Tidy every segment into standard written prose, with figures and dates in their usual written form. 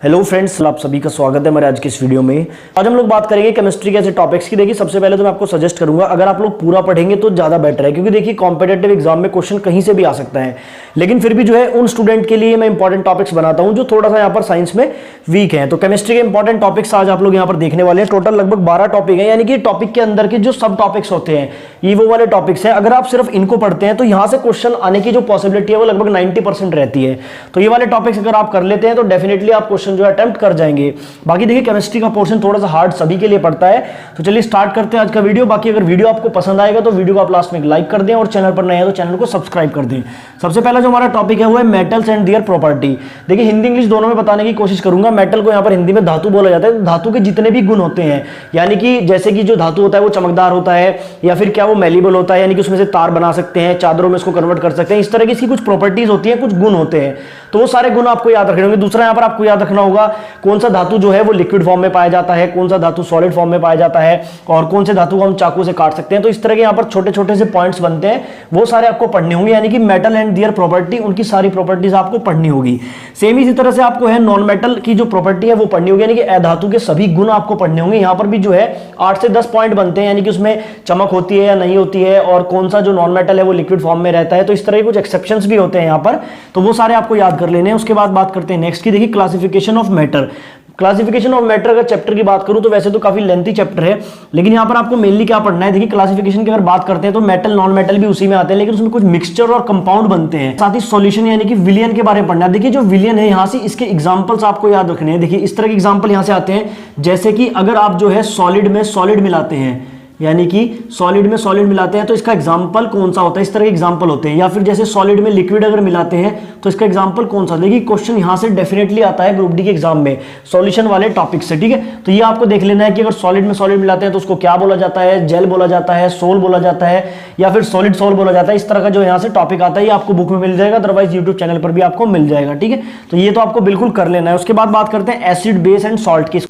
Hello friends, आप सभी का स्वागत है हमारे आज की इस वीडियो में। आज हम लोग बात करेंगे केमिस्ट्री के ऐसे टॉपिक्स की। देखिए, सबसे पहले तो मैं आपको सजेस्ट करूंगा अगर आप लोग पूरा पढ़ेंगे तो ज़्यादा बेटर है, क्योंकि देखिए कॉम्पिटेटिव एग्जाम में क्वेश्चन कहीं से भी आ सकता है। लेकिन फिर भी जो है उन स्टूडेंट के लिए मैं इंपॉर्टेंट टॉपिक्स बनाता हूं जो थोड़ा सा यहाँ पर साइंस में वीक है। तो केमिस्ट्री के इंपॉर्टेंट टॉपिक्स आज आप लोग यहाँ पर देखने वाले हैं। टोटल लगभग 12 टॉपिक है, यानी कि टॉपिक के अंदर के जो सब टॉपिक्स होते हैं ये वो वाले टॉपिक्स हैं। अगर आप सिर्फ इनको पढ़ते हैं तो यहाँ से क्वेश्चन आने की जो पॉसिबिलिटी है वो लगभग 90% रहती है। तो ये वाले टॉपिक्स अगर आप कर लेते हैं तो डेफिनेटली आप क्वेश्चन जो है अटेम्प्ट कर जाएंगे। बाकी देखिए केमिस्ट्री का पोर्शन थोड़ा सा हार्ड सभी के लिए पड़ता है। तो चलिए स्टार्ट करते हैं आज का वीडियो। बाकी अगर वीडियो आपको पसंद आएगा तो वीडियो को आप लास्ट में लाइक कर दें और चैनल पर नए हैं तो चैनल को सब्सक्राइब कर दें। सबसे पहला जो हमारा टॉपिक है वो है मेटल्स एंड देयर प्रॉपर्टी। देखिए हिंदी इंग्लिश दोनों में बताने की कोशिश करूंगा। मेटल को यहाँ पर हिंदी में धातु बोला जाता है। तो धातु के जितने भी गुण होते हैं, यानी कि जैसे कि जो धातु होता है वो चमकदार होता है या फिर क्या वो मेलेबल होता है, यानी कि उसमें से तार बना सकते हैं, चादरों में इसको कन्वर्ट कर सकते हैं। इस तरह की इसकी कुछ प्रॉपर्टीज होती है, कुछ गुण होते हैं। तो वो सारे गुण आपको याद रखने होंगे। दूसरा यहाँ पर आपको याद रखना होगा कौन सा धातु जो है वो लिक्विड फॉर्म में पाया जाता है, कौन सा धातु सॉलिड फॉर्म में पाया जाता है और कौन से धातु को हम चाकू से काट सकते हैं। तो इस तरह के यहाँ पर छोटे छोटे से पॉइंट्स बनते हैं, वो सारे आपको पढ़ने होंगे। यानी कि मेटल एंड देयर प्रॉपर्टी, उनकी सारी प्रॉपर्टीज आपको पढ़नी होगी। सेम इसी तरह से आपको है नॉन मेटल की जो प्रॉपर्टी है वो पढ़नी होगी, यानी कि अधातु के सभी गुण आपको पढ़ने होंगे। यहाँ पर भी जो है 8 से 10 पॉइंट बनते हैं, यानी कि उसमें चमक होती है या नहीं होती है और कौन सा जो नॉन मेटल है वो लिक्विड फॉर्म में रहता है। तो इस तरह के कुछ एक्सेप्शंस भी होते हैं यहाँ पर, तो वो सारे आपको याद कर लेने हैं। उसके बाद बात करते हैं नेक्स्ट की। देखिए classification of matter. Classification of matter अगर चैप्टर की बात करूं तो वैसे तो काफी लेंथी चैप्टर है, लेकिन यहां पर आपको मेनली क्या पढ़ना है। देखिए क्लासिफिकेशन की अगर बात करते हैं तो मेटल नॉन मेटल भी उसी में आते हैं, लेकिन उसमें कुछ मिक्सचर और कंपाउंड बनते हैं। साथ ही सॉल्यूशन यानी कि विलियन के बारे में पढ़ना है। देखिए जो विलियन है यहाँ से इसके एग्जांपल्स आपको याद रखने हैं। देखिए इस तरह के एग्जांपल यहाँ से आते हैं, जैसे कि अगर आप जो है सॉलिड में सॉलिड मिलाते हैं, यानी कि सॉलिड में सॉलिड मिलाते हैं तो इसका एग्जांपल कौन सा होता है, इस तरह के एग्जांपल होते हैं। या फिर जैसे सॉलिड में लिक्विड अगर मिलाते हैं तो इसका एग्जांपल कौन सा। देखिए क्वेश्चन यहां से डेफिनेटली आता है ग्रुप डी के एग्जाम में सॉल्यूशन वाले टॉपिक से, ठीक है। तो ये आपको देख लेना है कि अगर सॉलिड में सॉलिड मिलाते हैं तो उसको क्या बोला जाता है, जेल बोला जाता है, सोल बोला जाता है या फिर सॉलिड सोल बोला जाता है। इस तरह का जो यहाँ से टॉपिक आता है ये आपको बुक में मिल जाएगा, अदरवाइज यूट्यूब चैनल पर भी आपको मिल जाएगा, ठीक है। तो ये तो आपको बिल्कुल कर लेना है। उसके बाद बात करते हैं एसिड बेस एंड सॉल्ट की।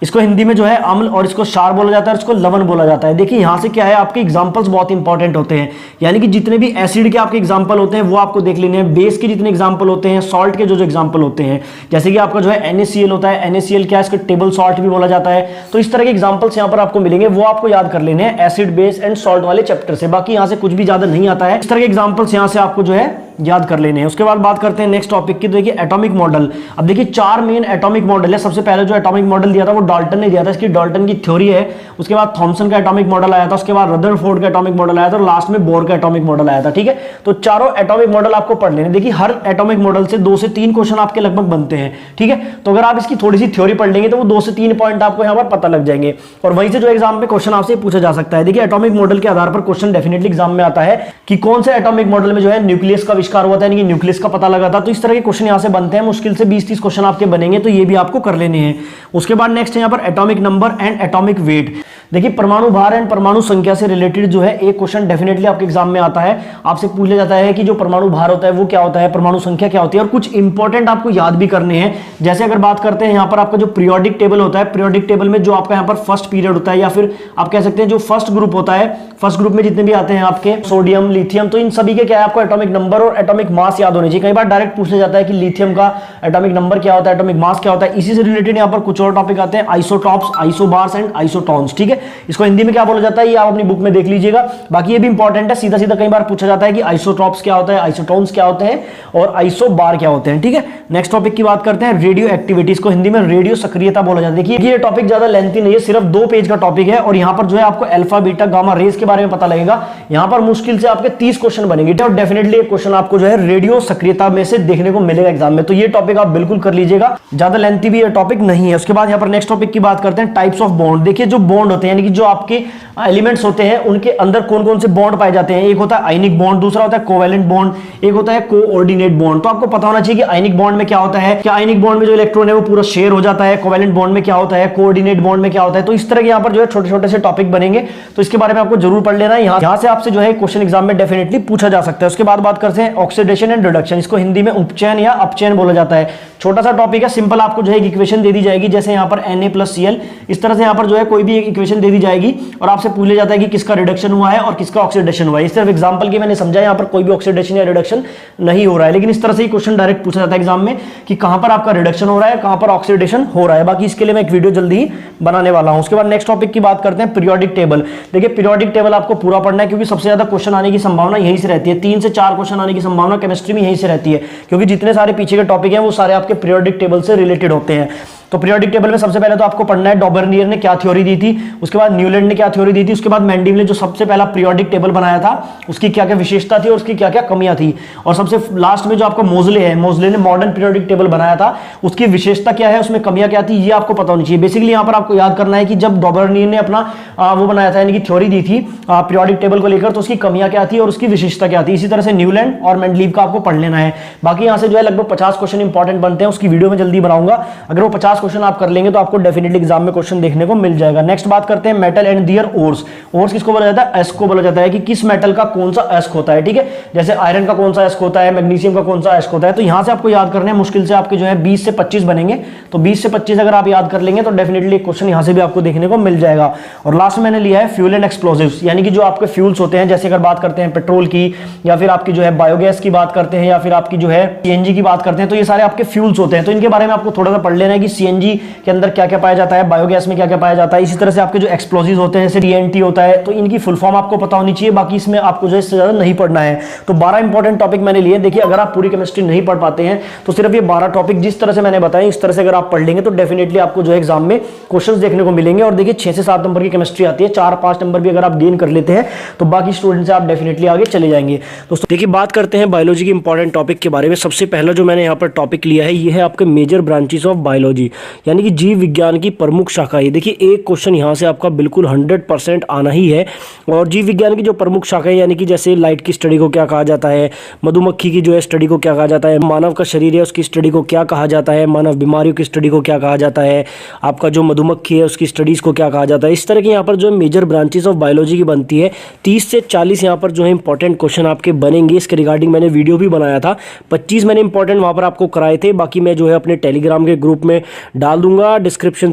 इसको हिंदी में जो है अम्ल और इसको क्षार बोला जाता है और इसको लवण बोला जाता है। देखिए यहाँ से क्या है, आपके एग्जांपल्स बहुत इंपॉर्टेंट होते हैं, यानी कि जितने भी एसिड के आपके एग्जांपल होते हैं वो आपको देख लेने हैं। बेस के जितने एग्जांपल होते हैं, सॉल्ट के जो जो एग्जांपल होते हैं, जैसे कि आपका जो है NaCl होता है। NaCl क्या है, इसको टेबल सॉल्ट भी बोला जाता है। तो इस तरह के एग्जांपल्स यहाँ पर आपको मिलेंगे, वो आपको याद कर लेने हैं एसिड बेस एंड सॉल्ट वाले चैप्टर से। बाकी यहाँ से कुछ भी ज्यादा नहीं आता है, इस तरह के एग्जाम्पल्स यहाँ से आपको जो है याद कर लेने हैं। उसके बाद बात करते हैं नेक्स्ट टॉपिक की। देखिए एटॉमिक मॉडल। अब देखिए 4 मेन एटॉमिक मॉडल है। सबसे पहले जो एटॉमिक मॉडल दिया था वो डाल्टन ने दिया था, इसकी डाल्टन की थ्योरी है। उसके बाद थॉमसन का एटॉमिक मॉडल आया था, उसके बाद रदरफोर्ड का एटॉमिक मॉडल आया था और लास्ट में बोर का एटॉमिक मॉडल आया था, ठीक है। तो चारों एटॉमिक मॉडल आपको पढ़ लेने। देखिए हर एटॉमिक मॉडल से 2 से 3 क्वेश्चन आपके लगभग बनते हैं, ठीक है। तो अगर आप इसकी थोड़ी सी थ्योरी पढ़ लेंगे तो वो 2 से 3 पॉइंट आपको यहाँ पर पता लग जाएंगे और वहीं से जो एग्जाम में क्वेश्चन आपसे पूछा जा सकता है। देखिए एटॉमिक मॉडल के आधार पर क्वेश्चन डेफिनेटली एग्जाम में आता है कि कौन से एटॉमिक मॉडल में जो है न्यूक्लियस का आविष्कार हुआ था, यानी कि न्यूक्लियस का पता लगा था। तो इस तरह के क्वेश्चन यहां से बनते हैं, मुश्किल से 20-30 क्वेश्चन आपके बनेंगे, तो ये भी आपको कर लेने हैं। उसके बाद नेक्स्ट है यहां पर atomic number and atomic weight. देखिए परमाणु भार एंड परमाणु संख्या से रिलेटेड जो है एक क्वेश्चन डेफिनेटली आपके एग्जाम में आता है। आपसे पूछा जाता है कि जो परमाणु भार होता है वो क्या होता है, परमाणु संख्या क्या होती है, और कुछ इंपॉर्टेंट आपको याद भी करने हैं। जैसे अगर बात करते हैं यहाँ पर आपका जो पीरियोडिक टेबल होता है, पीरियोडिक टेबल में जो आपका यहाँ पर फर्स्ट पीरियड होता है या फिर आप कह सकते हैं जो फर्स्ट ग्रुप होता है, फर्स्ट ग्रुप में जितने भी आते हैं आपके सोडियम लिथियम, तो इन सभी के क्या है आपको एटॉमिक नंबर और एटॉमिक मास याद होने चाहिए। कई बार डायरेक्ट पूछा जाता है कि लिथियम का एटॉमिक नंबर क्या होता है, एटॉमिक मास क्या होता है। इसी से रिलेटेड यहाँ पर कुछ और टॉपिक आते हैं, आइसोटॉप्स, आइसोबार्स एंड आइसोटॉन्स, ठीक है। इसको हिंदी में क्या बोला जाता है ये आप अपनी बुक में देख लीजिएगा। बाकी ये भी इंपॉर्टेंट है, सीधा सीधा कई बार पूछा जाता है कि आइसोटॉप्स क्या होता है, आइसोटॉन्स क्या होते हैं और आइसोबार क्या होते हैं, ठीक है। नेक्स्ट टॉपिक की बात करते हैं रेडियो एक्टिविटीज को हिंदी में रेडियो सक्रियता बोला जाता है। देखिए ये टॉपिक ज्यादा लेंथी नहीं है, सिर्फ 2 पेज का टॉपिक है और यहाँ पर जो है आपको अल्फा बीटा गामा रेज के बारे में पता लगेगा। यहाँ पर मुश्किल से आपके 30 क्वेश्चन बनेंगे और डेफिनेटली एक क्वेश्चन आपको जो है रेडियो सक्रियता में से देखने को मिलेगा एग्जाम में। तो ये टॉपिक आप बिल्कुल कर लीजिएगा, ज्यादा लेंथी भी ये टॉपिक नहीं है। उसके बाद यहाँ पर नेक्स्ट टॉपिक की बात करते हैं टाइप्स ऑफ बॉन्ड। देखिए जो बॉन्ड होते हैं यानी कि जो आपके एलिमेंट्स होते हैं उनके अंदर कौन कौन से बॉन्ड पाए जाते हैं। एक होता है आयनिक बॉन्ड, दूसरा होता है कोवैलेंट बॉन्ड, एक होता है कोऑर्डिनेट बॉन्ड। तो आपको पता होना चाहिए कि आयनिक बॉन्ड में क्या होता है, क्या आयनिक बॉन्ड में जो इलेक्ट्रॉन है वो पूरा शेयर हो जाता है, कोवैलेंट बॉन्ड में क्या होता है, कोऑर्डिनेट बॉन्ड में क्या होता है। तो इस तरह के यहाँ पर जो है छोटे छोटे से टॉपिक बनेंगे, तो इसके बारे में आपको जरूर पढ़ लेना है। यहाँ से आपसे जो है क्वेश्चन एग्जाम में डेफिनेटली पूछा जा सकता है। उसके बाद बात करते हैं ऑक्सीडेशन एंड रिडक्शन। इसको हिंदी में उपचयन या अपचयन बोला जाता है। छोटा सा टॉपिक है, सिंपल आपको जो है इक्वेशन दे दी जाएगी, जैसे यहाँ पर Na+Cl, इस तरह से यहाँ पर जो है कोई भी एक इक्वेशन कंडीशन दे दी जाएगी और आपसे पूछ लिया जाता है कि किसका रिडक्शन हुआ है और किसका ऑक्सीडेशन हुआ है। इस सिर्फ एग्जांपल की मैंने समझा, यहाँ पर कोई भी ऑक्सीडेशन या रिडक्शन नहीं हो रहा है, लेकिन इस तरह से ही क्वेश्चन डायरेक्ट पूछा जाता है एग्जाम में कि कहां पर आपका रिडक्शन हो रहा है, कहां पर ऑक्सीडेशन हो रहा है। बाकी इसके लिए मैं एक वीडियो जल्दी ही बनाने वाला हूं। उसके बाद नेक्स्ट टॉपिक की बात करते हैं, पीरियोडिक टेबल। देखिए पीरियोडिक टेबल आपको पूरा पढ़ना है क्योंकि सबसे ज्यादा क्वेश्चन आने की संभावना यहीं से रहती है। 3 से 4 क्वेश्चन आने की संभावना केमिस्ट्री में यहीं से रहती है, क्योंकि जितने सारे पीछे के टॉपिक हैं वो सारे आपके पीरियोडिक टेबल से रिलेटेड होते हैं। तो पीरियोडिक टेबल में सबसे पहले तो आपको पढ़ना है डॉबर्नियर ने क्या थ्योरी दी थी, उसके बाद न्यूलैंड ने क्या थ्योरी दी थी, उसके बाद मेंडेल ने जो सबसे पहला पीरियोडिक टेबल बनाया था उसकी क्या क्या विशेषता थी और उसकी क्या क्या कमियां थी, और सबसे लास्ट में जो आपको मोजले है, मोजले ने मॉडर्न पीरियोडिक टेबल बनाया था, उसकी विशेषता क्या है, उसमें कमियां क्या थी, ये आपको पता होनी चाहिए। बेसिकली यहाँ पर आपको याद करना है कि जब डॉबर्नियर ने अपना वो बनाया था, यानी कि थ्योरी दी थी पीरियोडिक टेबल को लेकर, तो उसकी कमियां क्या थी और उसकी विशेषता क्या थी। इसी तरह से न्यूलैंड और मेंडलीव का आपको पढ़ लेना है। बाकी यहाँ से जो है लगभग 50 क्वेश्चन इंपॉर्टेंट बनते हैं, उसकी वीडियो में जल्दी बनाऊंगा। अगर वो 50 क्वेश्चन आप कर लेंगे तो आपको डेफिनेटली एग्जाम में क्वेश्चन देखने को मिल जाएगा। नेक्स्ट बात करते हैं metal and their ores. Ores किसको बोला जाता है, एस्क को बोला जाता है, कि किस मेटल का कौन सा एस्क होता है। ठीक है, जैसे आयरन का कौन सा एस्क होता है, मैग्नीशियम का कौन सा एस्क होता है। तो यहां से आपको याद करने हैं, मुश्किल से आपके जो है 20 से 25 बनेंगे। तो 20 से 25 अगर आप याद कर लेंगे तो डेफिनेटली एक क्वेश्चन यहां से भी आपको देखने को मिल जाएगा। और लास्ट में मैंने लिया है फ्यूल एंड एक्सप्लोसिव्स, यानी कि जो आपके फ्यूल्स होते हैं, जैसे अगर बात करते हैं पेट्रोल की, या फिर आपकी जो है बायोगैस की बात करते हैं, या फिर आपकी जो है सीएनजी की बात करते हैं, तो ये सारे आपके फ्यूल्स होते हैं। तो इनके बारे में आपको थोड़ा सा पढ़ लेना है कि सीएनजी के अंदर क्या क्या पाया जाता है, बायोगैस में क्या क्या पाया जाता है। इसी तरह से आपके जो एक्सप्लोसिव होते हैं जैसे टीएनटी होता है, तो इनकी फुल फॉर्म आपको पता होनी चाहिए। बाकी इसमें आपको जो है इससे ज्यादा नहीं पढ़ना है। तो 12 इंपॉर्टेंट टॉपिक मैंने लिए। देखिए अगर आप पूरी केमिस्ट्री नहीं पढ़ पाते हैं तो सिर्फ ये 12 टॉपिक जिस तरह से मैंने बताया, इस तरह से अगर आप पढ़ लेंगे तो डेफिनेटली आपको जो है एग्जाम में क्वेश्चंस देखने को मिलेंगे। और देखिए 6 से 7 नंबर की केमिस्ट्री आती है, 4-5 नंबर भी अगर आप गेन कर लेते हैं तो बाकी स्टूडेंट से आप डेफिनेटली आगे चले जाएंगे। दोस्तों देखिए बात करते हैं बायोलॉजी के इंपॉर्टेंट टॉपिक के बारे में। सबसे पहला जो मैंने यहाँ पर टॉपिक लिया है ये है आपके मेजर ब्रांचेस ऑफ बायोलॉजी, यानी कि जीव विज्ञान की प्रमुख शाखा। देखिए एक क्वेश्चन यहाँ से आपका बिल्कुल 100% आना ही है। और जीव विज्ञान की जो प्रमुख शाखा है, यानी कि जैसे लाइट की स्टडी को क्या कहा जाता है, मधुमक्खी की जो है स्टडी को क्या कहा जाता है, मानव का शरीर है उसकी स्टडी को क्या कहा जाता है, मानव बीमारियों की स्टडी को क्या कहा जाता है, आपका जो मधुमक्खी है उसकी स्टडीज को क्या कहा जाता है। इस तरह के यहाँ पर जो मेजर ब्रांचेस ऑफ बायोलॉजी की बनती है। 30 से 40 यहाँ पर जो है इंपॉर्टेंट क्वेश्चन आपके बनेंगे। इसके रिगार्डिंग मैंने वीडियो भी बनाया था, 25 मैंने इंपॉर्टेंट वहाँ पर आपको कराए थे। बाकी मैं जो है अपने टेलीग्राम के ग्रुप में डाल दूंगा, डिस्क्रिप्शन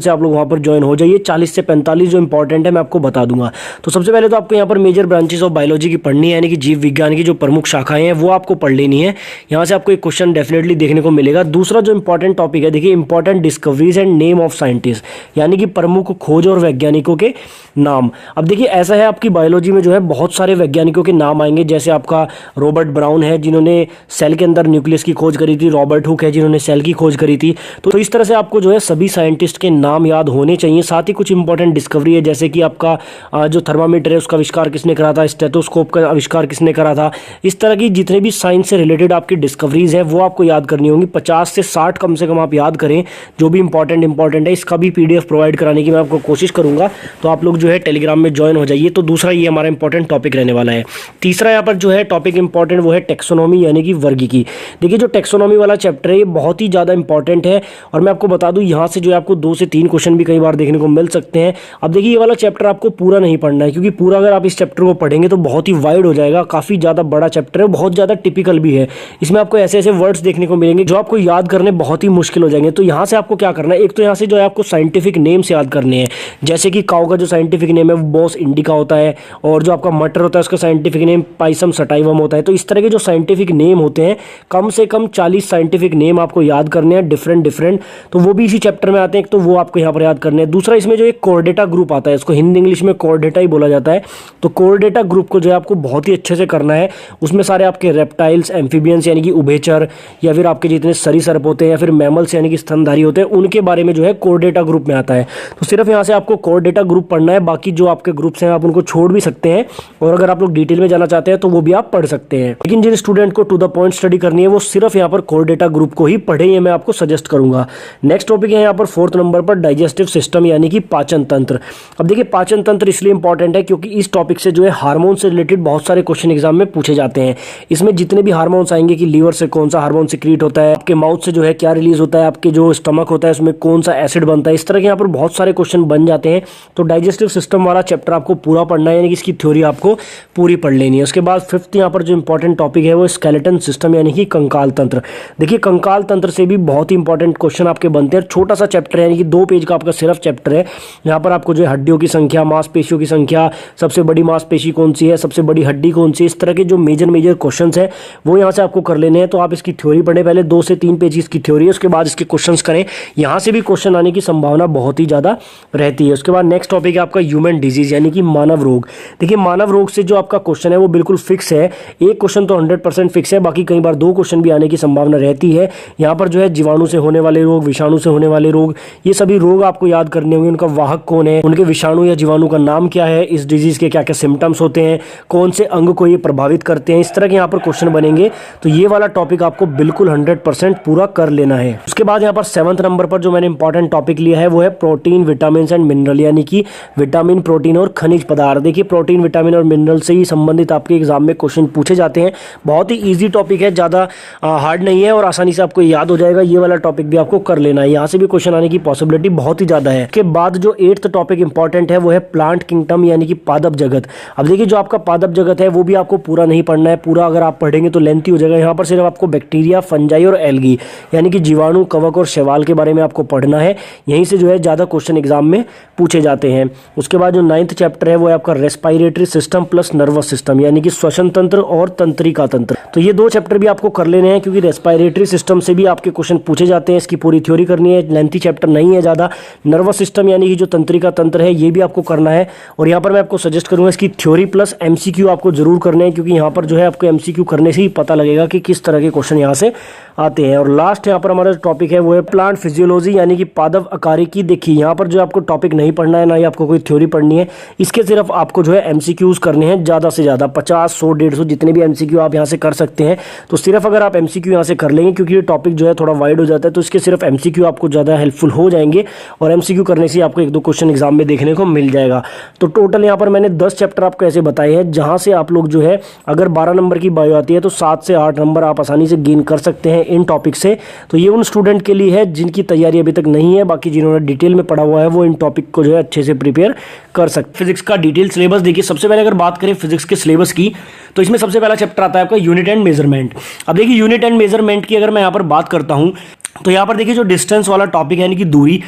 से आप लोग वहाँ पर ज्वाइन हो जाइए। 40 से 45 जो इंपॉर्टेंट है मैं आपको बता दूंगा। तो सबसे पहले तो आपको यहाँ पर मेजर ब्रांचेस ऑफ बायोलॉजी की पढ़नी है, यानी कि जीव विज्ञान की जो प्रमुख शाखाएं हैं वो आपको पढ़ लेनी है। यहाँ से आपको एक क्वेश्चन डेफिनेटली देखने को मिलेगा। दूसरा जो इंपॉर्टेंट टॉपिक है, देखिए important discoveries and name of scientist, यानी कि प्रमुख खोज और वैज्ञानिकों के नाम। अब देखिए ऐसा है आपकी बायोलॉजी में जो है बहुत सारे वैज्ञानिकों के नाम आएंगे, जैसे आपका रॉबर्ट ब्राउन है जिन्होंने सेल के अंदर न्यूक्लियस की खोज करी थी, रॉबर्ट हुक है जिन्होंने सेल की खोज करी थी। तो इस तरह से आपको जो है सभी साइंटिस्ट के नाम याद होने चाहिए। साथ ही कुछ इंपॉर्टेंट डिस्कवरी है, जैसे कि आपका जो थर्मामीटर है उसका आविष्कार किसने करा था, स्टेथोस्कोप का आविष्कार किसने करा था। इस तरह की जितने भी साइंस से रिलेटेड आपकी डिस्कवरीज है वो आपको याद करनी होंगी। 50 से 60 कम से कम आप याद करें, जो भी इंपॉर्टेंट है। इसका भी PDF प्रोवाइड कराने की मैं आपको कोशिश करूंगा, तो आप लोग जो है टेलीग्राम में ज्वाइन हो जाइए। तो दूसरा ये हमारा इंपॉर्टेंट टॉपिक रहने वाला है। तीसरा यहाँ पर जो है टॉपिक इंपॉर्टेंट वो है टेक्सोनॉमी, यानी कि वर्गीकी। देखिए जो टेक्सोनॉमी वाला चैप्टर है ये बहुत ही ज़्यादा इंपॉर्टेंट है, और मैं आपको बता दूं यहाँ से जो है आपको 2 से 3 क्वेश्चन भी कई बार देखने को मिल सकते हैं। अब देखिए ये वाला चैप्टर आपको पूरा नहीं पढ़ना है, क्योंकि पूरा अगर आप इस चैप्टर को पढ़ेंगे तो बहुत ही वाइड हो जाएगा, काफ़ी ज़्यादा बड़ा चैप्टर है, बहुत ज़्यादा टिपिकल भी है। इसमें आपको ऐसे ऐसे वर्ड्स देखने को मिलेंगे जो आपको याद करने बहुत ही मुश्किल हो जाएंगे। तो यहाँ से आपको क्या करना है, एक तो यहाँ से जो है आपको साइंटिफिक नेम्स याद करने हैं, जैसे कि काऊ का जो साइंटिफिक नेम है वो बॉस इंडिका होता है, और जो आपका मटर होता है उसका साइंटिफिक नेम पाइसम सटाइवम होता है। तो इस तरह के जो साइंटिफिक नेम होते हैं, कम से कम 40 साइंटिफिक नेम आपको याद करने हैं, डिफरेंट। तो वो भी इसी चैप्टर में आते हैं, तो वो आपको यहाँ पर याद करने हैं। दूसरा इसमें जो एक कोर्डेटा ग्रुप आता है, इसको हिंदी इंग्लिश में कोर्डेटा ही बोला जाता है। तो कोर्डेटा ग्रुप को जो है आपको बहुत ही अच्छे से करना है। उसमें सारे आपके रेप्टाइल्स, एम्फीबियंस यानी कि उभयचर, या फिर आपके जितने सरीसृप होते हैं, या फिर मैमल्स यानी कि स्तनधारी होते हैं, उनके बारे में जो है कोर्डेटा ग्रुप में आता है। तो सिर्फ यहाँ से आपको कोर्डेटा ग्रुप पढ़ना है, बाकी जो आपके ग्रुप्स हैं आप उनको छोड़ भी सकते हैं, और अगर आप लोग डिटेल में जाना चाहते हैं तो वो भी आप पढ़ सकते हैं। लेकिन जिन स्टूडेंट को टू द पॉइंट स्टडी करनी है वो सिर्फ यहाँ पर कोर्डेटा ग्रुप को ही पढ़े, ये मैं आपको सजेस्ट करूंगा। नेक्स्ट टॉपिक है यहाँ पर 4th नंबर पर डाइजेस्टिव सिस्टम, यानी कि पाचन तंत्र। अब देखिए पाचन तंत्र इसलिए इंपॉर्टेंट है क्योंकि इस टॉपिक से जो है हार्मोन से रिलेटेड बहुत सारे क्वेश्चन एग्जाम में पूछे जाते हैं। इसमें जितने भी हार्मोन्स आएंगे कि लीवर से कौन सा हार्मोन सिक्रीट होता है, आपके माउथ से जो है क्या रिलीज होता है, आपके जो स्टमक होता है उसमें कौन सा एसिड बनता है, इस तरह के यहाँ पर बहुत सारे क्वेश्चन बन जाते आते हैं, तो डाइजेस्टिव सिस्टम वाला चैप्टर आपको पूरा पढ़ना है, यानी कि इसकी थ्योरी आपको पूरी पढ़ लेनी है। उसके बाद फिफ्थ यहाँ पर जो इंपॉर्टेंट टॉपिक है वो स्केलेटन सिस्टम यानी कि कंकाल तंत्र। देखिए कंकाल तंत्र से भी बहुत ही इंपॉर्टेंट क्वेश्चन आपके बनते हैं। छोटा सा चैप्टर है, यानी कि 2 पेज का आपका सिर्फ चैप्टर है। यहाँ पर आपको जो है हड्डियों की संख्या, मांसपेशियों की संख्या, सबसे बड़ी मांसपेशी कौन सी है, सबसे बड़ी हड्डी कौन सी, इस तरह के जो मेजर क्वेश्चन है वो यहाँ से आपको कर लेने हैं। तो आप इसकी थ्योरी पढ़ें, पहले 2 से 3 पेज की इसकी थ्योरी है, उसके बाद इसके क्वेश्चंस करें। यहाँ से भी क्वेश्चन आने की संभावना बहुत ही ज़्यादा रहती है। उसके बाद नेक्स्ट टॉपिक है आपका ह्यूमन डिजीज यानी कि मानव रोग। देखिए मानव रोग से जो आपका क्वेश्चन है वो बिल्कुल फिक्स है, एक क्वेश्चन तो 100% फिक्स है, बाकी कई बार 2 क्वेश्चन भी आने की संभावना रहती है। यहाँ पर जो है जीवाणु से होने वाले रोग, विषाणु से होने वाले रोग, ये सभी रोग आपको याद करने होंगे। उनका वाहक कौन है, उनके विषाणु या जीवाणु का नाम क्या है, इस डिजीज के क्या क्या सिम्टम्स होते हैं, कौन से अंग को ये प्रभावित करते हैं, इस तरह के यहाँ पर क्वेश्चन बनेंगे। तो ये वाला टॉपिक आपको बिल्कुल 100% पूरा कर लेना है। उसके बाद यहाँ पर 7th नंबर पर जो मैंने इंपॉर्टेंट टॉपिक लिया है वो है प्रोटीन, विटामिन एंड मिनरल, यानी कि विटामिन, प्रोटीन और खनिज पदार्थ। देखिए प्रोटीन, विटामिन और मिनरल से ही संबंधित आपके एग्जाम में क्वेश्चन पूछे जाते हैं। बहुत ही ईजी टॉपिक है, ज़्यादा हार्ड नहीं है और आसानी से आपको याद हो जाएगा। ये वाला टॉपिक भी आपको कर लेना है, यहाँ से भी क्वेश्चन आने की पॉसिबिलिटी बहुत ही ज़्यादा है। उसके बाद जो 8th टॉपिक इंपॉर्टेंट है वो है प्लांट किंगडम यानी कि पादप जगत। अब देखिए जो आपका पादप जगत है वो भी आपको पूरा नहीं पढ़ना है, पूरा अगर आप पढ़ेंगे तो लेंथी हो जाएगा। यहाँ पर सिर्फ आपको बैक्टीरिया, फंजाई और एल्गी यानी कि जीवाणु, कवक और शैवाल के बारे में आपको पढ़ना है। यहीं से जो है ज़्यादा क्वेश्चन एग्जाम में पूछे जाते हैं। उसके बाद जो 9th चैप्टर है वो है आपका respiratory system plus nervous system यानी कि श्वसन तंत्र और तंत्रिका तंत्र। तो ये 2 चैप्टर भी आपको कर लेने हैं, क्योंकि रेस्पिरेटरी सिस्टम से भी आपके क्वेश्चन पूछे जाते हैं। इसकी पूरी थ्योरी करनी है, लेंथी चैप्टर नहीं है ज़्यादा। नर्वस सिस्टम यानी कि जो तंत्रिका तंत्र है ये भी आपको करना है। और यहाँ पर मैं आपको सजेस्ट करूँगा इसकी थ्योरी प्लस MCQ आपको जरूर करने हैं, क्योंकि यहाँ पर जो है आपको MCQ करने से ही पता लगेगा कि किस तरह के क्वेश्चन यहाँ से आते हैं। और लास्ट यहाँ पर हमारा टॉपिक है वो है प्लांट फिजियोलॉजी यानी कि पादप आकारिकी। देखिए यहाँ पर जो आपको टॉपिक नहीं पढ़ना है, ना ही आपको कोई थ्योरी पढ़नी है, इसके सिर्फ आपको जो है MCQs करने हैं ज़्यादा से ज़्यादा 50, 100, 150 जितने भी MCQ आप यहाँ से कर सकते हैं। तो सिर्फ अगर आप MCQ यहाँ से कर लेंगे, क्योंकि ये टॉपिक जो है थोड़ा वाइड हो जाता है, तो इसके सिर्फ MCQ आपको ज़्यादा हेल्पफुल हो जाएंगे। और MCQ करने से आपको 1-2 क्वेश्चन एग्जाम में देखने को मिल जाएगा। तो टोटल यहाँ पर मैंने 10 चैप्टर आपको ऐसे बताए हैं, जहाँ से आप लोग जो है अगर 12 नंबर की बायो आती है तो 7 से 8 नंबर आप आसानी से गेन कर सकते हैं इन टॉपिक से। तो ये उन स्टूडेंट के लिए है जिनकी तैयारी अभी तक नहीं है, बाकी जिन्होंने डिटेल में पढ़ा हुआ है वो इन टॉपिक को जो है अच्छे से प्रिपेयर कर सकते। फिजिक्स का डिटेल सिलेबस देखिए, सबसे पहले अगर बात करें फिजिक्स के सिलेबस की, तो इसमें सबसे पहला चैप्टर आता है आपका यूनिट एंड मेजरमेंट। अब देखिए यूनिट एंड मेजरमेंट की अगर मैं यहाँ पर बात करता हूँ तो यहाँ पर देखिए जो डिस्टेंस वाला टॉपिक है यानी कि दूरी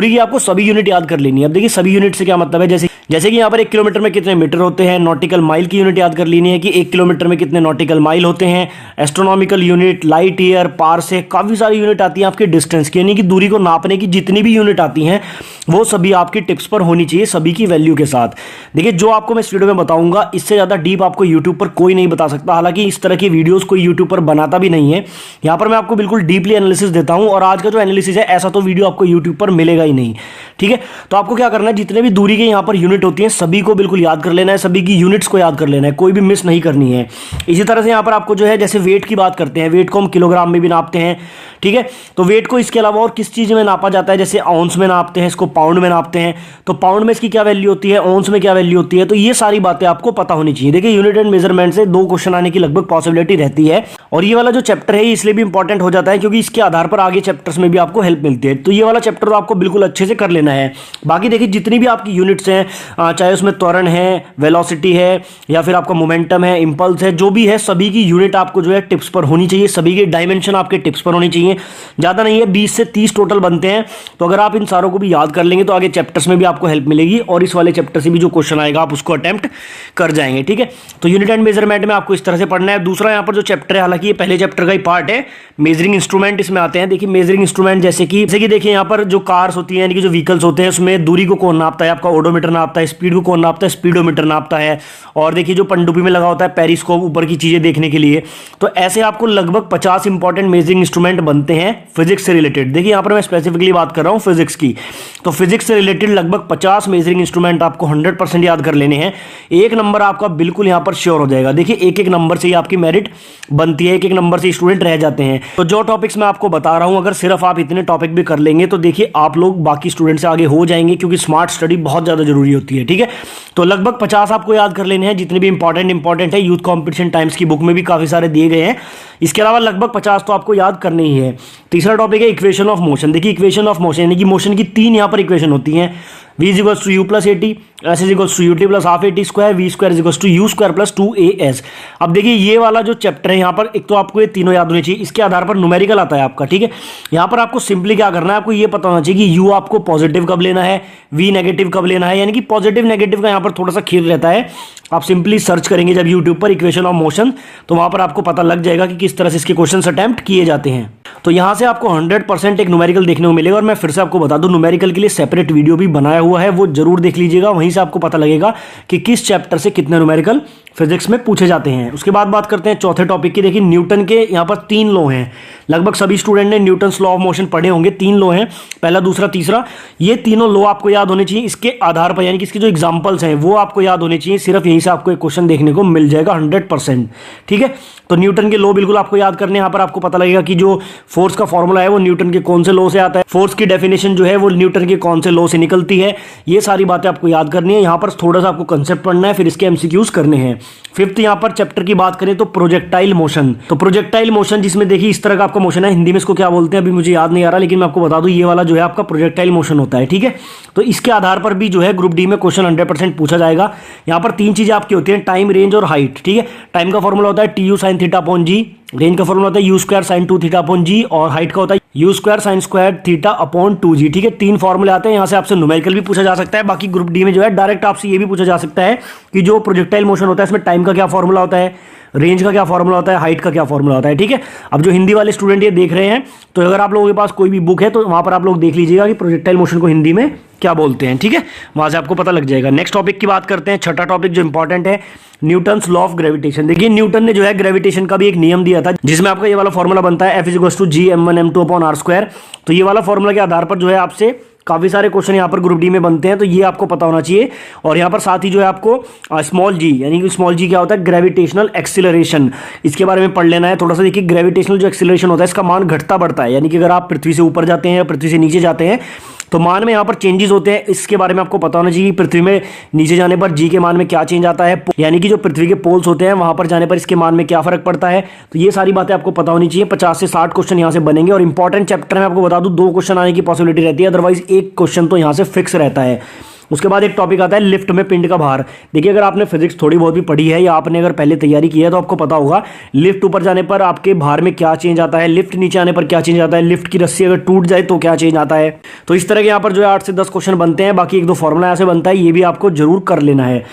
की आपको सभी यूनिट याद कर लेनी है। अब देखिए सभी यूनिट से क्या मतलब है, जैसे कि यहाँ पर 1 किलोमीटर में कितने मीटर होते हैं, नॉटिकल माइल की यूनिट याद कर लेनी है कि 1 किलोमीटर में कितने नॉटिकल माइल होते हैं, astronomical unit, light year, parsec, काफ़ी सारी यूनिट आती है आपके डिस्टेंस की, यानी कि दूरी को नापने की जितनी भी यूनिट आती हैं वो सभी आपकी टिप्स पर होनी चाहिए, सभी की वैल्यू के साथ। देखिए जो आपको मैं इस वीडियो में बताऊंगा इससे ज़्यादा डीप आपको यूट्यूब पर कोई नहीं बता सकता, हालांकि इस तरह की वीडियोस कोई यूट्यूब पर बनाता भी नहीं है। यहाँ पर मैं आपको बिल्कुल डीपली एनालिसिस देता हूँ, और आज का जो एनालिसिस है ऐसा तो वीडियो आपको यूट्यूब पर मिलेगा ही नहीं। ठीक है, तो आपको क्या करना है, जितने भी दूरी के यहाँ पर यूनिट होती हैं सभी को बिल्कुल याद कर लेना है, सभी की यूनिट्स को याद कर लेना है, कोई भी मिस नहीं करनी है। इसी तरह से यहाँ पर आपको जो है जैसे वेट की बात करते हैं, वेट को हम किलोग्राम में भी नापते हैं। ठीक है, तो वेट को इसके अलावा और किस चीज़ में नापा जाता है, जैसे आउंस में नापते हैं, इसको पाउंड में नापते हैं, तो पाउंड में इसकी क्या वैल्यू होती है, आउंस में क्या वैल्यू होती है, तो ये सारी बातें आपको पता होनी चाहिए। देखिए यूनिट एंड मेजरमेंट से 2 क्वेश्चन आने की लगभग पॉसिबिलिटी रहती है, और ये वाला जो चैप्टर है इसलिए भी इंपॉर्टेंट हो जाता है क्योंकि इसके आधार पर आगे चैप्टर्स में भी आपको हेल्प मिलती है। तो ये वाला चैप्टर तो आपको बिल्कुल अच्छे से कर लेना है। बाकी देखिए जितनी भी आपकी यूनिट्स हैं, चाहे उसमें त्वरण है, वेलोसिटी है, या फिर आपका मोमेंटम है, इंपल्स है, जो भी है सभी की यूनिट आपको जो है टिप्स पर होनी चाहिए, सभी के डायमेंशन आपके टिप्स पर होनी चाहिए। ज़्यादा नहीं है, 20 से 30 टोटल बनते हैं, तो अगर आप इन सारों को भी याद कर लेंगे तो आगे चैप्टर्स में भी आपको हेल्प मिलेगी, और इस वाले चैप्टर से भी जो क्वेश्चन आएगा आप उसको अटेम्प्ट कर जाएंगे। ठीक है, तो यूनिट एंड मेजरमेंट में आपको इस तरह से पढ़ना है। दूसरा यहाँ पर जो चैप्टर है, हालांकि ये पहले चैप्टर का ही पार्ट है, मेजरिंग इंस्ट्रूमेंट इसमें आते हैं। देखिए मेजरिंग इंस्ट्रूमेंट जैसे कि देखिए यहाँ पर जो कार्स होती है यानी कि जो व्हीकल्स होते हैं उसमें दूरी को कौन नापता है, आपका ओडोमीटर नापता है, स्पीड को कौन नापता है, स्पीडोमीटर नापता है, और देखिए जो पनडुब्बी में लगा होता है पेरिस्कोप ऊपर की चीजें देखने के लिए। तो ऐसे आपको लगभग 50 इंपॉर्टेंट मेजरिंग इंस्ट्रूमेंट बनते हैं फिजिक्स से रिलेटेड। देखिए यहाँ पर मैं स्पेसिफिकली बात कर रहा हूँ फिजिक्स की, तो फिजिक्स से रिलेटेड लगभग 50 मेजरिंग इंस्ट्रूमेंट आपको 100% याद कर लेने हैं। 1 नंबर आपका बिल्कुल यहाँ पर श्योर हो जाएगा। देखिए एक नंबर से ही आपकी मेरिट बनती है, एक नंबर से स्टूडेंट रह जाते हैं। तो जो टॉपिक्स मैं आपको बता रहा हूँ अगर सिर्फ आप इतने टॉपिक भी कर लेंगे तो देखिए आप लोग बाकी स्टूडेंट से आगे हो जाएंगे, क्योंकि स्मार्ट स्टडी बहुत ज़्यादा जरूरी होती है। ठीक है, तो लगभग 50 आपको याद कर लेने हैं, जितने भी इंपॉर्टेंट है। यूथ कॉम्पिटिशन टाइम्स की बुक में भी काफ़ी सारे दिए गए हैं। इसके अलावा लगभग 50 तो आपको याद करने ही है। तीसरा टॉपिक है इक्वेशन ऑफ मोशन। देखिए इक्वेशन ऑफ मोशन यानी कि मोशन की 3 यहाँ पर इक्वेशन होती हैं। v is equals to u plus 80, s is equals to u t plus half 80 square, v square is equals to u square plus 2as। अब देखिए ये वाला जो चैप्टर है यहाँ पर एक तो आपको ये तीनों याद होने चाहिए, इसके आधार पर न्यूमेरिकल आता है आपका, ठीक है। यहाँ पर आपको सिंपली क्या करना है, आपको ये पता होना चाहिए कि u आपको पॉजिटिव कब लेना है, v नेगेटिव कब लेना है, यानी कि पॉजिटिव नेगेटिव का यहाँ पर थोड़ा सा खेल रहता है। आप सिंपली सर्च करेंगे जब यूट्यूब पर इक्वेशन ऑफ मोशन, तो वहां पर आपको पता लग जाएगा कि किस तरह से इसके क्वेश्चन अटेम्प्ट किए जाते हैं। तो यहां से आपको 100% एक न्यूमेरिकल देखने को मिलेगा। और मैं फिर से आपको बता दूं, न्यूमेरिकल के लिए सेपरेट वीडियो भी बनाया हुआ है, वो जरूर देख लीजिएगा, वहीं से आपको पता लगेगा कि किस चैप्टर से कितने न्यूमेरिकल फिजिक्स में पूछे जाते हैं। उसके बाद बात करते हैं चौथे टॉपिक की। देखिए न्यूटन के यहाँ पर 3 लॉ हैं, लगभग सभी स्टूडेंट ने न्यूटन्स लॉ ऑफ मोशन पढ़े होंगे। 3 लॉ हैं, पहला, दूसरा, तीसरा। ये तीनों लॉ आपको याद होने चाहिए। इसके आधार पर यानी कि इसके जो एग्जांपल्स हैं वो आपको याद होने चाहिए। सिर्फ यहीं से आपको एक क्वेश्चन देखने को मिल जाएगा 100%, ठीक है। तो न्यूटन के लॉ बिल्कुल आपको याद करने, यहाँ पर आपको पता लगेगा कि जो फोर्स का फॉर्मूला है वो न्यूटन के कौन से लॉ से आता है, फोर्स की डेफिनेशन जो है वो न्यूटन के कौन से लॉ से निकलती है। ये सारी बातें आपको याद करनी है। यहाँ पर थोड़ा सा आपको कंसेप्ट पढ़ना है, फिर इसके एमसीक्यूज करने हैं। फिफ्थ यहाँ पर चैप्टर की बात करें तो प्रोजेक्टाइल मोशन। तो प्रोजेक्टाइल मोशन जिसमें देखिए इस तरह का आपका मोशन है, हिंदी में इसको क्या बोलते हैं अभी मुझे याद नहीं आ रहा, लेकिन मैं आपको बता दूं ये वाला जो है आपका प्रोजेक्टाइल मोशन होता है, ठीक है। तो इसके आधार पर भी जो है ग्रुप डी में क्वेश्चन 100% पूछा जाएगा। यहाँ पर 3 चीजें आपकी होती हैं, टाइम, रेंज और हाइट, ठीक है। टाइम का फॉर्मूला होता है T U sine theta upon G, range का फॉर्मूला होता है U square sine 2 theta upon G, और हाइट का होता है U square sine square theta upon 2g, ठीक है। 3 फॉर्मूले आते हैं। यहाँ से आपसे न्यूमेरिकल भी पूछा जा सकता है। बाकी ग्रुप डी में जो है डायरेक्ट आपसे ये भी पूछा जा सकता है कि जो प्रोजेक्टाइल मोशन होता है इसमें टाइम का क्या फॉर्मूला होता है, रेंज का क्या फॉर्मूला होता है, हाइट का क्या फॉर्मूला होता है, ठीक है। अब जो हिंदी वाले स्टूडेंट ये देख रहे हैं, तो अगर आप लोगों के पास कोई भी बुक है तो वहां पर आप लोग देख लीजिएगा कि प्रोजेक्टाइल मोशन को हिंदी में क्या बोलते हैं, ठीक है। वहां से आपको पता लग जाएगा। नेक्स्ट टॉपिक की बात करते हैं, छठा टॉपिक जो इंपॉर्टेंट है, न्यूटन्स लॉ ऑफ ग्रेविटेशन। देखिए न्यूटन ने जो है ग्रेविटेशन का भी एक नियम दिया था, जिसमें आपका ये वाला फॉर्मूला बनता है F equals to G m1m2 upon r square. तो ये वाला फॉर्मूला के आधार पर जो है आपसे काफी सारे क्वेश्चन यहाँ पर ग्रुप डी में बनते हैं, तो ये आपको पता होना चाहिए। और यहाँ पर साथ ही जो है आपको स्मॉल जी, यानी कि स्मॉल जी क्या होता है, ग्रेविटेशनल एक्सीलरेशन, इसके बारे में पढ़ लेना है थोड़ा सा। देखिए ग्रेविटेशनल जो एक्सीलरेशन होता है इसका मान घटता बढ़ता है, यानी कि अगर आप पृथ्वी से ऊपर जाते हैं या पृथ्वी से नीचे जाते हैं तो मान में यहाँ पर चेंजेस होते हैं। इसके बारे में आपको पता होना चाहिए कि पृथ्वी में नीचे जाने पर जी के मान में क्या चेंज आता है, यानी कि जो पृथ्वी के पोल्स होते हैं वहां पर जाने पर इसके मान में क्या फर्क पड़ता है। तो ये सारी बातें आपको पता होनी चाहिए। 50 से 60 क्वेश्चन यहाँ से बनेंगे। और इंपॉर्टेंट चैप्टर में आपको बता दूं 2 क्वेश्चन आने की पॉसिबिलिटी रहती है, अदरवाइज 1 क्वेश्चन तो यहाँ से फिक्स रहता है। उसके बाद एक टॉपिक आता है लिफ्ट में पिंड का भार। देखिए अगर आपने फिजिक्स थोड़ी बहुत भी पढ़ी है या आपने अगर पहले तैयारी की है तो आपको पता होगा लिफ्ट ऊपर जाने पर आपके भार में क्या चेंज आता है, लिफ्ट नीचे आने पर क्या चेंज आता है, लिफ्ट की रस्सी अगर टूट जाए तो क्या चेंज आता है। तो इस तरह के यहाँ पर जो है 8 से 10 क्वेश्चन बनते हैं। बाकी 1-2 फॉर्मूला ऐसे बनता है, ये भी आपको जरूर कर लेना है।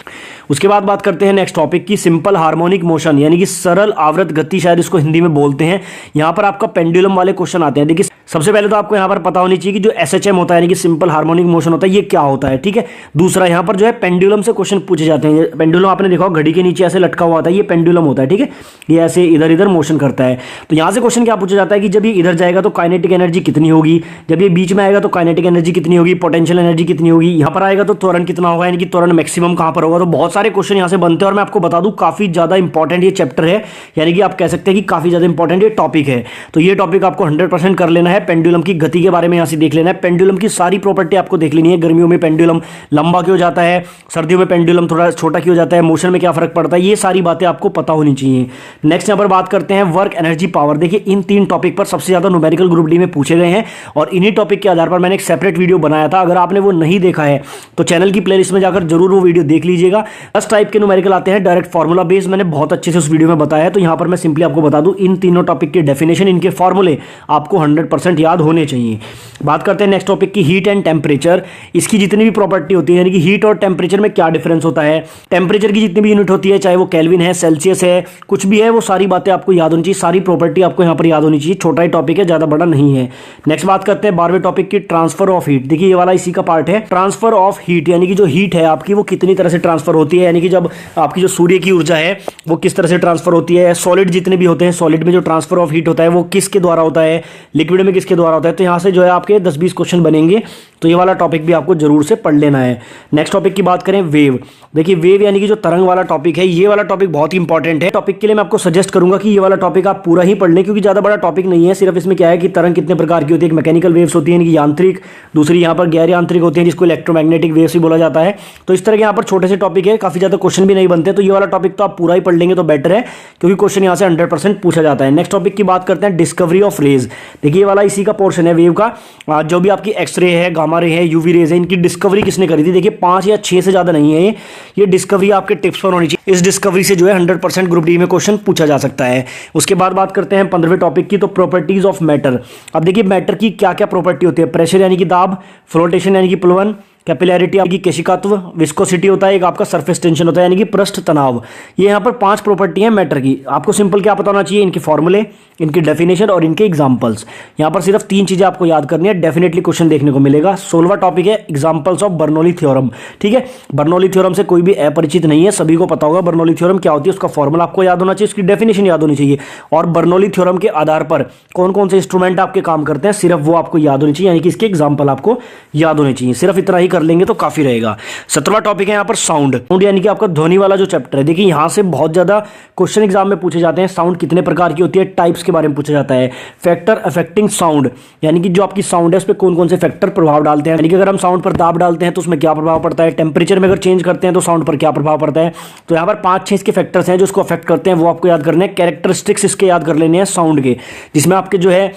उसके बाद बात करते हैं नेक्स्ट टॉपिक की, सिंपल हार्मोनिक मोशन, यानी कि सरल आवर्त गति, शायद इसको हिंदी में बोलते हैं। यहाँ पर आपका पेंडुलम वाले क्वेश्चन आते हैं। देखिए सबसे पहले तो आपको यहाँ पर पता होनी चाहिए कि जो SHM होता है यानी कि सिंपल हार्मोनिक मोशन होता है ये क्या होता है, ठीक है। दूसरा यहाँ पर जो है पेंडुलम से क्वेश्चन पूछे जाते हैं। पेंडुलम आपने देखा होगा घड़ी के नीचे ऐसे लटका हुआ होता है, ये पेंडुलम होता है, ठीक है। ये ऐसे इधर इधर मोशन करता है। तो यहाँ से क्वेश्चन क्या पूछा जाता है कि जब ये इधर जाएगा तो काइनेटिक एनर्जी कितनी होगी, जब ये बीच में आएगा तो काइनेटिक एनर्जी कितनी होगी, पोटेंशियल एनर्जी कितनी होगी, यहाँ पर आएगा तो त्वरण कितना होगा, यानी कि त्वरण मैक्सिमम कहाँ पर होगा। तो बहुत सारे क्वेश्चन यहाँ से बनते हैं। और मैं आपको बता दूं काफी ज्यादा इंपॉर्टेंट ये चैप्टर है, यानी कि आप कह सकते हैं कि काफी ज्यादा इंपॉर्टेंट ये टॉपिक है। तो ये टॉपिक आपको 100% कर लेना है। पेंडुलम की गति के बारे में यहाँ से देख लेना है, पेंडुलम की सारी प्रॉपर्टी आपको देख लेनी है। गर्मियों में पेंडुलम लंबा क्यों जाता है, सर्दियों में पेंडुलम थोड़ा छोटा क्यों जाता है, मोशन में क्या फर्क पड़ता है, ये सारी बातें आपको पता होनी चाहिए। नेक्स्ट यहाँ पर बात करते हैं वर्क एनर्जी पावर। देखिए इन 3 टॉपिक पर सबसे ज्यादा न्यूमेरिकल ग्रुप डी में पूछे गए हैं और इन्हीं टॉपिक के आधार पर मैंने एक सेपरेट वीडियो बनाया था। अगर आपने वो नहीं देखा है तो चैनल की प्लेलिस्ट में जाकर जरूर वो वीडियो देख लीजिएगा। 10 टाइप के न्यूमेरिकल आते हैं डायरेक्ट फॉर्मूला बेस्ड, मैंने बहुत अच्छे से उस वीडियो में बताया है। तो यहाँ पर मैं सिंपली आपको बता दूं इन तीनों टॉपिक के डेफिनेशन, इनके फॉर्मूले आपको 100% याद होने चाहिए। बात करते हैं नेक्स्ट टॉपिक की, हीट एंड टेम्परेचर। इसकी जितनी भी प्रॉपर्टी होती है, यानी कि हीट और टेम्परेचर में क्या डिफरेंस होता है, टेम्परेचर की जितनी भी यूनिट होती है, चाहे वो केल्विन है, सेल्सियस है, कुछ भी है, वो सारी बातें आपको याद होनी चाहिए। सारी प्रॉपर्टी आपको यहाँ पर याद होनी चाहिए। छोटा ही टॉपिक है, ज्यादा बड़ा नहीं है। नेक्स्ट बात करते हैं 12वें टॉपिक की, ट्रांसफर ऑफ हीट। देखिए ये वाला इसी का पार्ट है, ट्रांसफर ऑफ हीट, यानी कि जो हीट है आपकी वो कितनी तरह से ट्रांसफर होती है, यानी कि जब आपकी जो सूर्य की ऊर्जा है वो किस तरह से ट्रांसफर होती है। सॉलिड जितने भी होते हैं, सॉलिड में जो ट्रांसफर ऑफ हीट होता है वो किसके द्वारा होता है, लिक्विड में किसके द्वारा होता है। तो यहाँ से जो है आपके 10-20 क्वेश्चन बनेंगे। तो ये वाला टॉपिक भी आपको जरूर से पढ़ लेना है। नेक्स्ट टॉपिक की बात करें, वेव। देखिए वेव यानी कि जो तरंग वाला टॉपिक है, ये वाला टॉपिक बहुत ही इंपॉर्टेंट है। टॉपिक के लिए मैं आपको सजेस्ट करूंगा कि ये वाला टॉपिक आप पूरा ही पढ़ लें, क्योंकि ज्यादा बड़ा टॉपिक नहीं है। सिर्फ इसमें क्या है कि तरंग कितने प्रकार की होती है, एक मैकेनिकल वेव्स होती है यानी कि यांत्रिक, दूसरी यहाँ पर गैर यांत्रिक होती है जिसको इलेक्ट्रोमैग्नेटिक वेव्स भी बोला जाता है। तो इस तरह के यहाँ पर छोटे से टॉपिक है, काफी ज्यादा क्वेश्चन भी नहीं बनते। तो ये वाला टॉपिक तो आप पूरा ही पढ़ लेंगे तो बेटर है, क्योंकि क्वेश्चन यहाँ से 100% पूछा जाता है। नेक्स्ट टॉपिक की बात करते हैं, डिस्कवरी ऑफ रेज। देखिए ये वाला इसी का पोर्शन है वेव का। जो भी आपकी एक्सरे है, गामा रे है, यूवी रेज है, इनकी डिस्कवरी किसने करी थी? देखिए 5 या 6 से ज़्यादा नहीं है ये डिस्कवरी आपके टिप्स पर होनी चाहिए। इस डिस्कवरी से जो है 100% ग्रुप डी में क्वेश्चन पूछा जा सकता है। उसके बाद बात करते हैं 15वें टॉपिक की, तो प्रॉपर्टीज ऑफ मैटर। अब देखिए मैटर की क्या क्या प्रॉपर्टी होती है? प्रेशर यानी कि दाब, फ्लोटेशन यानी कि प्लवन, कैपिलैरिटी आपकी केशिकात्व, विस्कोसिटी होता है, एक आपका सरफेस टेंशन होता है यानी कि पृष्ठ तनाव। ये यहाँ पर 5 प्रॉपर्टी हैं मैटर की। आपको सिंपल क्या पता होना चाहिए? इनके फॉर्मूले, इनकी डेफिनेशन और इनके एग्जांपल्स। यहाँ पर सिर्फ 3 चीजें आपको याद करनी है, डेफिनेटली क्वेश्चन देखने को मिलेगा। 16वां टॉपिक है एग्जांपल्स ऑफ बर्नौली थ्योरम। ठीक है, बर्नौली थ्योरम से कोई भी अपरिचित नहीं है, सभी को पता होगा बर्नौली थ्योरम क्या होती है, उसका फॉर्मूला आपको याद होना चाहिए, उसकी डेफिनेशन याद होनी चाहिए, और बर्नौली थ्योरम के आधार पर कौन कौन से इंस्ट्रूमेंट आपके काम करते हैं सिर्फ वो आपको याद होनी चाहिए, यानी कि इसके एग्जाम्पल आपको याद होने चाहिए। सिर्फ इतना ही कर लेंगे तो काफी रहेगा। 17वां टॉपिक है यहाँ पर साउंड यानी कि आपका ध्वनि वाला जो चैप्टर है। देखिए यहाँ से बहुत ज्यादा क्वेश्चन एग्जाम में पूछे जाते हैं। साउंड कितने प्रकार की होती है, टाइप्स के बारे में पूछा जाता है। फैक्टर अफेक्टिंग साउंड यानी कि जो आपकी साउंड है उस पर कौन कौन से फैक्टर प्रभाव डालते हैं, यानी कि अगर हम साउंड पर दाब डालते हैं तो उसमें क्या प्रभाव पड़ता है, टेम्परेचर में अगर चेंज करते हैं तो साउंड पर क्या प्रभाव पड़ता है। तो यहाँ पर 5-6 इसके फैक्टर्स हैं जो उसको अफेक्ट करते हैं, वो आपको याद करने हैं। कैरेक्टरिस्टिक्स इसके याद कर लेने हैं साउंड के, जिसमें आपके जो है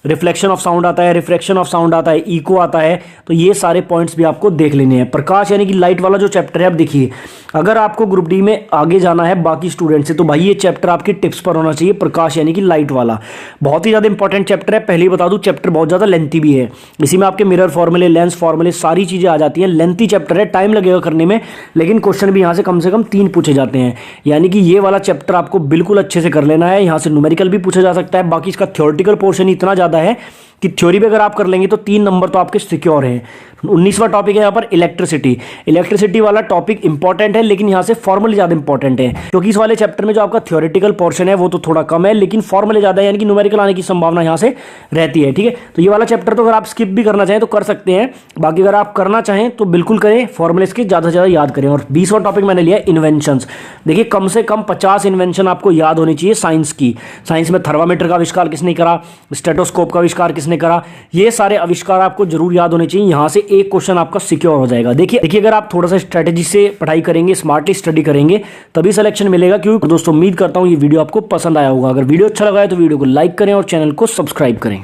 रिफ्लेक्शन ऑफ साउंड आता है, रिफ्रैक्शन ऑफ साउंड आता है, इको आता है। तो ये सारे पॉइंट्स भी आपको देख लेने हैं। प्रकाश यानी कि लाइट वाला जो चैप्टर है, अब देखिए अगर आपको ग्रुप डी में आगे जाना है बाकी स्टूडेंट से तो भाई ये चैप्टर आपकी टिप्स पर होना चाहिए। प्रकाश यानी कि लाइट वाला बहुत ही ज़्यादा इंपॉर्टेंट चैप्टर है। पहले ही बता दूं चैप्टर बहुत ज़्यादा लेंथी भी है। इसी में आपके मिरर फॉर्मूले, लेंस फॉर्मूले, सारी चीज़ें आ जाती हैं। लेंथी चैप्टर है, टाइम लगेगा करने में, लेकिन क्वेश्चन भी यहाँ से कम 3 पूछे जाते हैं। यानी कि ये वाला चैप्टर आपको बिल्कुल अच्छे से कर लेना है। यहाँ से न्यूमेरिकल भी पूछा जा सकता है। बाकी इसका थ्योरेटिकल पोर्शन इतना ज़्यादा है कि थ्योरी भी अगर आप कर लेंगे तो 3 नंबर तो आपके सिक्योर हैं। 19वां टॉपिक है यहाँ पर इलेक्ट्रिसिटी। इलेक्ट्रिसिटी वाला टॉपिक इंपॉर्टेंट है, लेकिन यहाँ से फॉर्मूले ज़्यादा इंपॉर्टेंट है, क्योंकि इस वाले चैप्टर में जो आपका थ्योरेटिकल पोर्शन है वो तो थोड़ा कम है, लेकिन फॉर्मूले ज़्यादा है, यानी कि न्यूमेरिकल आने की संभावना यहाँ से रहती है। ठीक है, तो ये वाला चैप्टर तो अगर आप स्किप भी करना चाहें तो कर सकते हैं, बाकी अगर आप करना चाहें तो बिल्कुल करें, फॉर्मूले इसके ज़्यादा से ज़्यादा याद करें। और 20वां टॉपिक मैंने लिया इन्वेंशंस। देखिए कम से कम 50 इन्वेंशन आपको याद होनी चाहिए साइंस की। साइंस में थर्मामीटर का आविष्कार किसने करा, स्टेटोस्कोप का आविष्कार किसने करा, ये सारे आविष्कार आपको जरूर याद होने चाहिए। यहाँ से एक क्वेश्चन आपका सिक्योर हो जाएगा। देखिए अगर आप थोड़ा सा स्ट्रेटेजी से पढ़ाई करेंगे, स्मार्टली स्टडी करेंगे, तभी सिलेक्शन मिलेगा। क्योंकि दोस्तों उम्मीद करता हूँ ये वीडियो आपको पसंद आया होगा। अगर वीडियो अच्छा लगा है तो वीडियो को लाइक करें और चैनल को सब्सक्राइब करें।